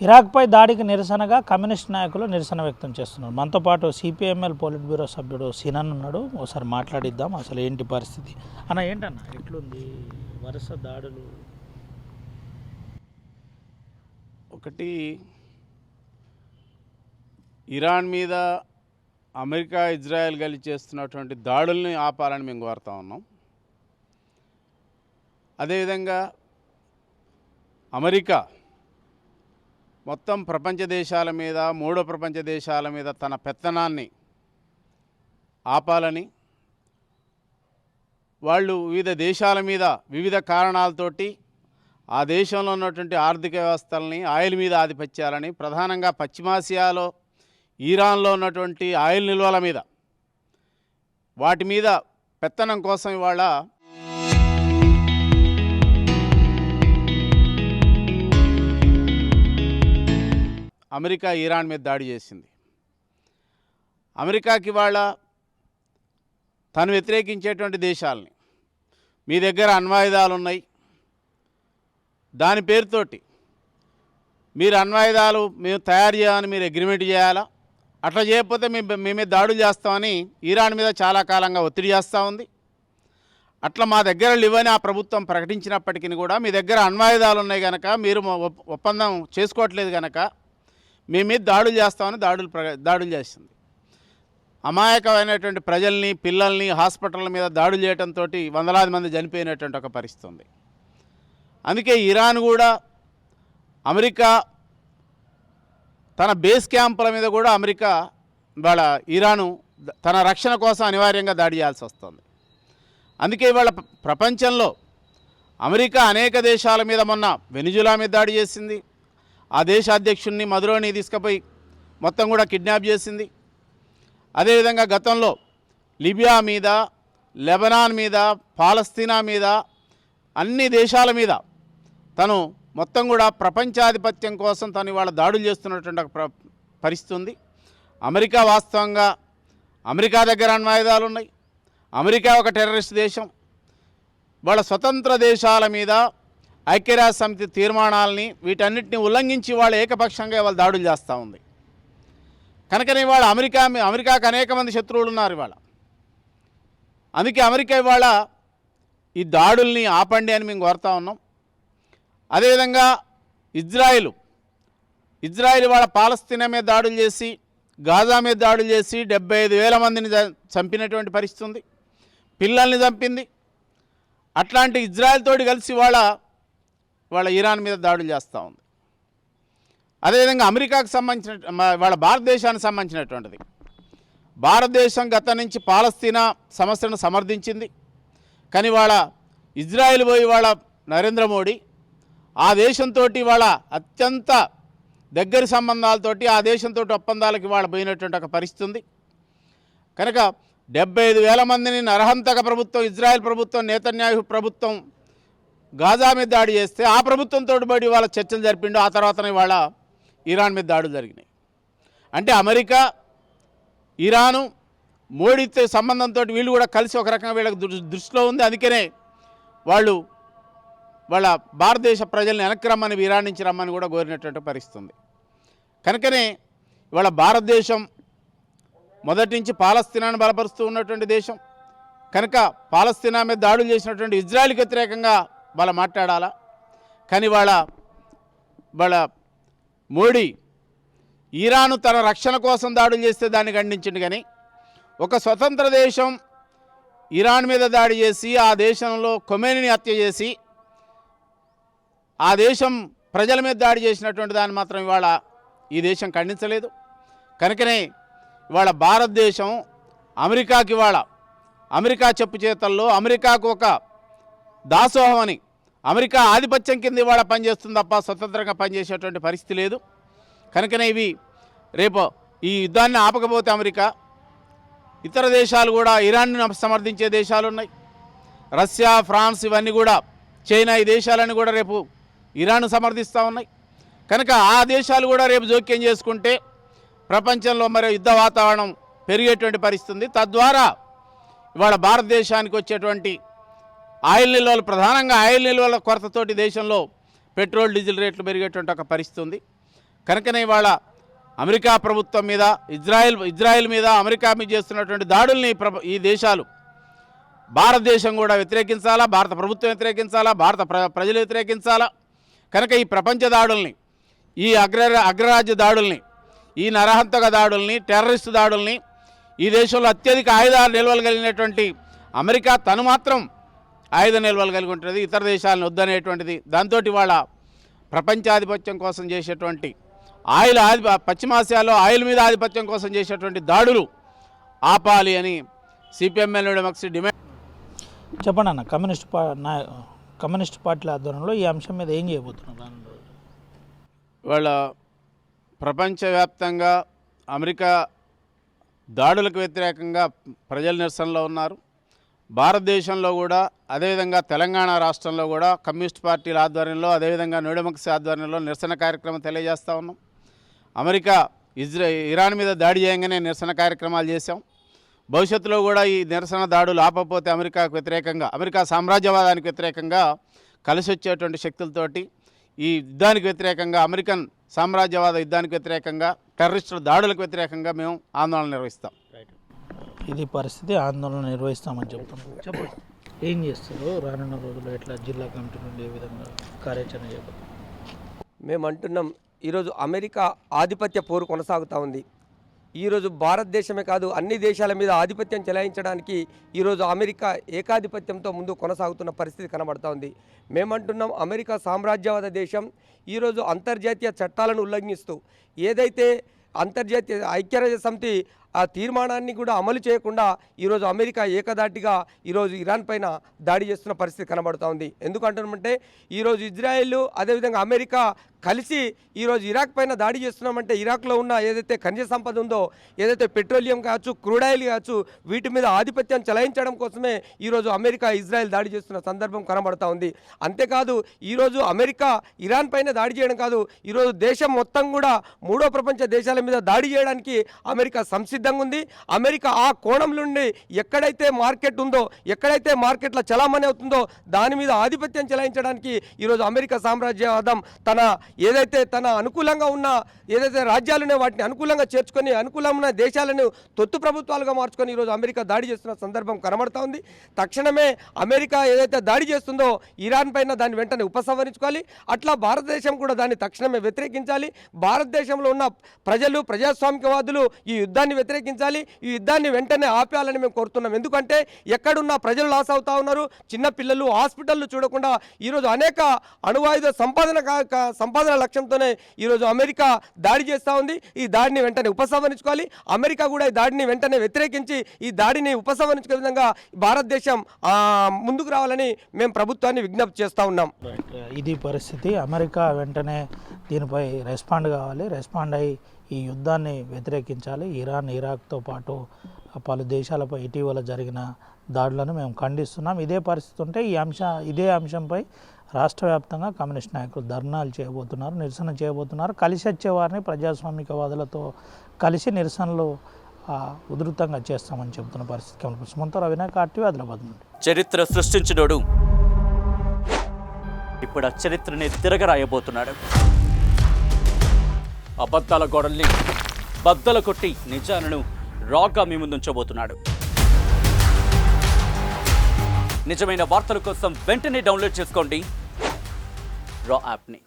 ఇరాక్పై దాడికి నిరసనగా కమ్యూనిస్ట్ నాయకులు నిరసన వ్యక్తం చేస్తున్నారు. మనతో పాటు సిపిఎంఎల్ పోలిట్ బ్యూరో సభ్యుడు సినన్ ఉన్నాడు. ఒకసారి మాట్లాడిద్దాం అసలు ఏంటి పరిస్థితి అన్న. ఏంటన్నా ఎట్లుంది వరుస దాడులు? ఒకటి, ఇరాన్ మీద అమెరికా ఇజ్రాయెల్ కలిసి చేస్తున్నటువంటి దాడుల్ని ఆపాలని మేము కోరుతా ఉన్నాం. అదేవిధంగా అమెరికా మొత్తం ప్రపంచ దేశాల మీద, మూడో ప్రపంచ దేశాల మీద తన పెత్తనాన్ని ఆపాలని, వాళ్ళు వివిధ దేశాల మీద వివిధ కారణాలతోటి ఆ దేశంలో ఉన్నటువంటి ఆర్థిక వ్యవస్థల్ని ఆయిల్ మీద ఆధిపత్యాలని, ప్రధానంగా పశ్చిమాసియాలో ఇరాన్లో ఉన్నటువంటి ఆయిల్ నిల్వల మీద వాటి మీద పెత్తనం కోసం ఇవాళ అమెరికా ఇరాన్ మీద దాడి చేసింది. అమెరికాకి వాళ్ళ తను వ్యతిరేకించేటువంటి దేశాలని, మీ దగ్గర అణ్వాయుధాలు ఉన్నాయి, దాని పేరుతోటి మీరు అణ్వాయుధాలు మేము తయారు చేయాలని మీరు అగ్రిమెంట్ చేయాలా, అట్లా చేయకపోతే మీ మీద దాడులు చేస్తామని ఇరాన్ మీద చాలా కాలంగా ఒత్తిడి చేస్తూ ఉంది. అట్లా మా దగ్గర లేవని ఆ ప్రభుత్వం ప్రకటించినప్పటికీ కూడా మీ దగ్గర అణ్వాయుధాలు ఉన్నాయి కనుక, మీరు ఒప్పందం చేసుకోవట్లేదు కనుక మీ మీద దాడులు చేస్తామని దాడులు చేస్తుంది. అమాయకమైనటువంటి ప్రజల్ని, పిల్లల్ని హాస్పిటళ్ళ మీద దాడులు చేయడంతో వందలాది మంది చనిపోయినటువంటి ఒక పరిస్థితి ఉంది. అందుకే ఇరాన్ కూడా అమెరికా తన బేస్ క్యాంపుల మీద కూడా అమెరికా ఇవాళ ఇరాను తన రక్షణ కోసం అనివార్యంగా దాడి చేయాల్సి వస్తుంది. అందుకే ఇవాళ ప్రపంచంలో అమెరికా అనేక దేశాల మీద మొన్న వెనిజులా మీద దాడి చేసింది. ఆ దేశ అధ్యక్షుడిని మదురోని తీసుకుపోయి మొత్తం కూడా కిడ్నాప్ చేసింది. అదేవిధంగా గతంలో లిబియా మీద, లెబనాన్ మీద, పాలస్తీనా మీద, అన్ని దేశాల మీద తను మొత్తం కూడా ప్రపంచాధిపత్యం కోసం తను ఇవాళ దాడులు చేస్తున్నటువంటి ఒక పరిస్థితి ఉంది. అమెరికా వాస్తవంగా అమెరికా దగ్గర అణ్వాయుధాలు ఉన్నాయి. అమెరికా ఒక టెర్రరిస్ట్ దేశం. వాళ్ళ స్వతంత్ర దేశాల మీద ఐక్యరాజ్య సమితి తీర్మానాలని వీటన్నిటిని ఉల్లంఘించి వాళ్ళు ఏకపక్షంగా వాళ్ళు దాడులు చేస్తూ ఉంది. కనుకనే ఇవాళ అమెరికాకు అనేక మంది శత్రువులు ఉన్నారు ఇవాళ. అందుకే అమెరికా ఇవాళ ఈ దాడుల్ని ఆపండి అని మేము కోరుతా ఉన్నాం. అదేవిధంగా ఇజ్రాయిల్ ఇవాళ పాలస్తీనా మీద దాడులు చేసి, గాజా మీద దాడులు చేసి 75,000 మందిని చంపినటువంటి పరిస్థితి ఉంది. పిల్లల్ని చంపింది. అట్లాంటి ఇజ్రాయిల్ తోటి కలిసి వాళ్ళ ఇరాన్ మీద దాడులు చేస్తూ ఉంది. అదేవిధంగా అమెరికాకు సంబంధించిన వాళ్ళ భారతదేశానికి సంబంధించినటువంటిది, భారతదేశం గత నుంచి పాలస్తీనా సమస్యను సమర్థించింది. కానీ వాళ్ళ ఇజ్రాయిల్ పోయి వాళ్ళ నరేంద్ర మోడీ ఆ దేశంతో వాళ్ళ అత్యంత దగ్గర సంబంధాలతోటి ఆ దేశంతో ఒప్పందాలకి వాళ్ళ పోయినటువంటి ఒక పరిస్థితి ఉంది. కనుక 75,000 మందిని నరహంతక ప్రభుత్వం, ఇజ్రాయెల్ ప్రభుత్వం, నేతన్యాహు ప్రభుత్వం గాజా మీద దాడి చేస్తే ఆ ప్రభుత్వంతో బడి వాళ్ళ చర్చలు జరిపిండు. ఆ తర్వాతనే వాళ్ళ ఇరాన్ మీద దాడులు జరిగినాయి. అంటే అమెరికా, ఇరాను, మోడీతో సంబంధంతో వీళ్ళు కూడా కలిసి ఒక రకంగా వీళ్ళకి దృష్టిలో ఉంది. అందుకనే వాళ్ళ భారతదేశ ప్రజల్ని వెనక్కి రమ్మని, ఇరాన్ నుంచి రమ్మని కూడా కోరినటువంటి పరిస్థితి ఉంది. కనుకనే ఇవాళ భారతదేశం మొదటి నుంచి పాలస్తీనాను బలపరుస్తూ ఉన్నటువంటి దేశం కనుక పాలస్తీనా మీద దాడులు చేసినటువంటి ఇజ్రాయెల్కి వ్యతిరేకంగా వాళ్ళ మాట్లాడాలా. కానీ వాళ్ళ మోడీ ఇరాను తన రక్షణ కోసం దాడులు చేస్తే దాన్ని ఖండించింది. కానీ ఒక స్వతంత్ర దేశం ఇరాన్ మీద దాడి చేసి ఆ దేశంలో ఖొమేనీని హత్య చేసి ఆ దేశం ప్రజల మీద దాడి చేసినటువంటి దాన్ని మాత్రం ఇవాళ ఈ దేశం ఖండించలేదు. కనుకనే ఇవాళ భారతదేశం అమెరికాకి అమెరికా చెప్పు చేతల్లో అమెరికాకు ఒక దాసోహం అని, అమెరికా ఆధిపత్యం కింద ఇవాళ పనిచేస్తుంది తప్ప స్వతంత్రంగా పనిచేసేటువంటి పరిస్థితి లేదు. కనుకనే రేపు ఈ యుద్ధాన్ని ఆపకపోతే అమెరికా, ఇతర దేశాలు కూడా ఇరాన్ని సమర్థించే దేశాలు ఉన్నాయి. రష్యా, ఫ్రాన్స్, ఇవన్నీ కూడా, చైనా, ఈ దేశాలన్నీ కూడా రేపు ఇరాన్ సమర్థిస్తూ ఉన్నాయి. కనుక ఆ దేశాలు కూడా రేపు జోక్యం చేసుకుంటే ప్రపంచంలో మరి యుద్ధ వాతావరణం పెరిగేటువంటి పరిస్థితి ఉంది. తద్వారా ఇవాళ భారతదేశానికి వచ్చేటువంటి ఆయిల్ నిల్వలు, ప్రధానంగా ఆయిల్ నిల్వల కొరతతోటి దేశంలో పెట్రోల్, డీజిల్ రేట్లు పెరిగేటువంటి ఒక పరిస్థితి ఉంది. కనుకనే ఇవాళ అమెరికా ప్రభుత్వం మీద ఇజ్రాయెల్ మీద అమెరికా మీద చేస్తున్నటువంటి దాడుల్ని ఈ దేశాలు భారతదేశం కూడా వ్యతిరేకించాలా, భారత ప్రభుత్వం వ్యతిరేకించాలా, భారత ప్రజలు వ్యతిరేకించాలా. కనుక ఈ ప్రపంచ దాడుల్ని, ఈ అగ్రరాజ్య దాడుల్ని, ఈ నరహంతక దాడుల్ని, టెర్రరిస్టు దాడుల్ని, ఈ దేశంలో అత్యధిక ఆయుధాలు నిల్వలు కలిగినటువంటి అమెరికా తను మాత్రం ఆయుధ నిల్వలు కలిగి ఉంటుంది, ఇతర దేశాలను వద్దనేటువంటిది. దాంతో వాళ్ళ ప్రపంచాధిపత్యం కోసం చేసేటువంటి పశ్చిమాసియాలో ఆయిల్ మీద ఆధిపత్యం కోసం చేసేటువంటి దాడులు ఆపాలి అని సిపిఎంఎల్ డిమాండ్. చెప్పండి అన్న, కమ్యూనిస్ట్ పార్టీల ఆధ్వర్యంలో ఈ అంశం మీద ఏం చేయబోతున్నారు? వాళ్ళ ప్రపంచవ్యాప్తంగా అమెరికా దాడులకు వ్యతిరేకంగా ప్రజలు నిరసనలో ఉన్నారు. భారతదేశంలో కూడా అదేవిధంగా తెలంగాణ రాష్ట్రంలో కూడా కమ్యూనిస్ట్ పార్టీల ఆధ్వర్యంలో, అదేవిధంగా న్యూడెమోక్రసీ ఆధ్వర్యంలో నిరసన కార్యక్రమం తెలియజేస్తూ ఉన్నాం. అమెరికా ఇరాన్ మీద దాడి చేయగానే నిరసన కార్యక్రమాలు చేశాం. భవిష్యత్తులో కూడా ఈ నిరసన దాడులు ఆపకపోతే అమెరికాకు వ్యతిరేకంగా, అమెరికా సామ్రాజ్యవాదానికి వ్యతిరేకంగా కలిసి వచ్చేటువంటి శక్తులతోటి ఈ యుద్ధానికి వ్యతిరేకంగా, అమెరికన్ సామ్రాజ్యవాద యుద్ధానికి వ్యతిరేకంగా, టెర్రరిస్టుల దాడులకు వ్యతిరేకంగా మేము ఆందోళన నిర్వహిస్తాం. ఇది పరిస్థితి, ఆందోళన నిర్వహిస్తామని చెప్తున్నాం. చెప్పండి, ఏం చేస్తారు రానున్న రోజుల్లో? ఎట్లా జిల్లా కమిటీ నుండి ఏ విధంగా కార్యాచరణ చేయబోతున్నారు? మేము అంటున్నాం, ఈరోజు అమెరికా ఆధిపత్య పోరు కొనసాగుతూ ఉంది. ఈరోజు భారతదేశమే కాదు, అన్ని దేశాల మీద ఆధిపత్యం చెలాయించడానికి ఈరోజు అమెరికా ఏకాధిపత్యంతో ముందు కొనసాగుతున్న పరిస్థితి కనబడుతూ ఉంది. మేమంటున్నాం, అమెరికా సామ్రాజ్యవాద దేశం ఈరోజు అంతర్జాతీయ చట్టాలను ఉల్లంఘిస్తూ ఏదైతే అంతర్జాతీయ ఐక్యరాజ్య సమితి ఆ తీర్మానాన్ని కూడా అమలు చేయకుండా ఈరోజు అమెరికా ఏకదాటిగా ఈరోజు ఇరాన్ పైన దాడి చేస్తున్న పరిస్థితి కనబడుతూ ఉంది. ఎందుకంటున్నామంటే ఈరోజు ఇజ్రాయెల్ అదేవిధంగా అమెరికా కలిసి ఈరోజు ఇరాక్ పైన దాడి చేస్తున్నామంటే ఇరాక్లో ఉన్న ఏదైతే ఖనిజ సంపద ఉందో, ఏదైతే పెట్రోలియం కావచ్చు, క్రూడ్ ఆయిల్ కావచ్చు, వీటి మీద ఆధిపత్యం చెలాయించడం కోసమే ఈరోజు అమెరికా ఇజ్రాయెల్ దాడి చేస్తున్న సందర్భం కనబడుతూ ఉంది. అంతేకాదు ఈరోజు అమెరికా ఇరాన్ పైన దాడి చేయడం కాదు, ఈరోజు దేశం మొత్తం కూడా మూడో ప్రపంచ దేశాల మీద దాడి చేయడానికి అమెరికా సంసిద్ధంగా ఉంది. అమెరికా ఆ కోణం నుండి ఎక్కడైతే మార్కెట్ ఉందో, ఎక్కడైతే మార్కెట్లో చలామణి అవుతుందో దాని మీద ఆధిపత్యం చెలాయించడానికి ఈరోజు అమెరికా సామ్రాజ్యవాదం తన అనుకూలంగా ఉన్న ఏదైతే రాజ్యాలునే వాటిని అనుకూలంగా చేర్చుకొని అనుకూలమైన దేశాలను తొత్తు ప్రభుత్వాలుగా మార్చుకొని ఈరోజు అమెరికా దాడి చేస్తున్న సందర్భం కనబడుతూ ఉంది. తక్షణమే అమెరికా ఏదైతే దాడి చేస్తుందో ఇరాన్ పైన దాన్ని వెంటనే ఉపసంహరించుకోవాలి. అట్లా భారతదేశం కూడా దాన్ని తక్షణమే వ్యతిరేకించాలి. భారతదేశంలో ఉన్న ప్రజలు, ప్రజాస్వామికవాదులు ఈ యుద్ధాన్ని వ్యతిరేకించాలి. ఈ యుద్ధాన్ని వెంటనే ఆపేయాలని మేము కోరుతున్నాం. ఎందుకంటే ఎక్కడున్న ప్రజలు లాస్ అవుతా ఉన్నారు, చిన్న పిల్లలు హాస్పిటళ్ళు చూడకుండా ఈరోజు అనేక అణువాయుధ సంపాదన లక్ష్యంతోనే ఈరోజు అమెరికా దాడి చేస్తూ ఉంది. ఈ దాడిని వెంటనే ఉపసంహరించుకోవాలి. అమెరికా కూడా ఈ దాడిని వెంటనే వ్యతిరేకించి ఈ దాడిని ఉపసంహరించుకునే విధంగా భారతదేశం ముందుకు రావాలని మేము ప్రభుత్వాన్ని విజ్ఞప్తి చేస్తూ ఉన్నాం. ఇది పరిస్థితి. అమెరికా వెంటనే దీనిపై రెస్పాండ్ కావాలి, రెస్పాండ్ అయ్యి ఈ యుద్ధాన్ని వ్యతిరేకించాలి. ఇరాన్, ఇరాక్తో పాటు పలు దేశాలపై ఇటీవల జరిగిన దాడులను మేము ఖండిస్తున్నాం. ఇదే పరిస్థితి ఉంటే ఇదే అంశంపై రాష్ట్ర వ్యాప్తంగా కమ్యూనిస్ట్ నాయకులు ధర్నాలు చేయబోతున్నారు, నిరసన చేయబోతున్నారు. కలిసి వచ్చే వారిని ప్రజాస్వామికవాదులతో కలిసి నిరసనలు ఉధృతంగా చేస్తామని చెబుతున్న పరిస్థితి కనిపిస్తుంది. సుమంత్ రవినాయక్, RTV, ఆదిలాబాద్ నుండి. చరిత్ర సృష్టించినోడు ఇప్పుడు ఆ చరిత్రని తిరగరాయబోతున్నాడు. అబద్ధాల గోడల్ని బద్దలు కొట్టి నిజాలను రాగా మీ ముందుంచబోతున్నాడు. నిజమైన వార్తల కోసం వెంటనే డౌన్లోడ్ చేసుకోండి రా యాప్ని.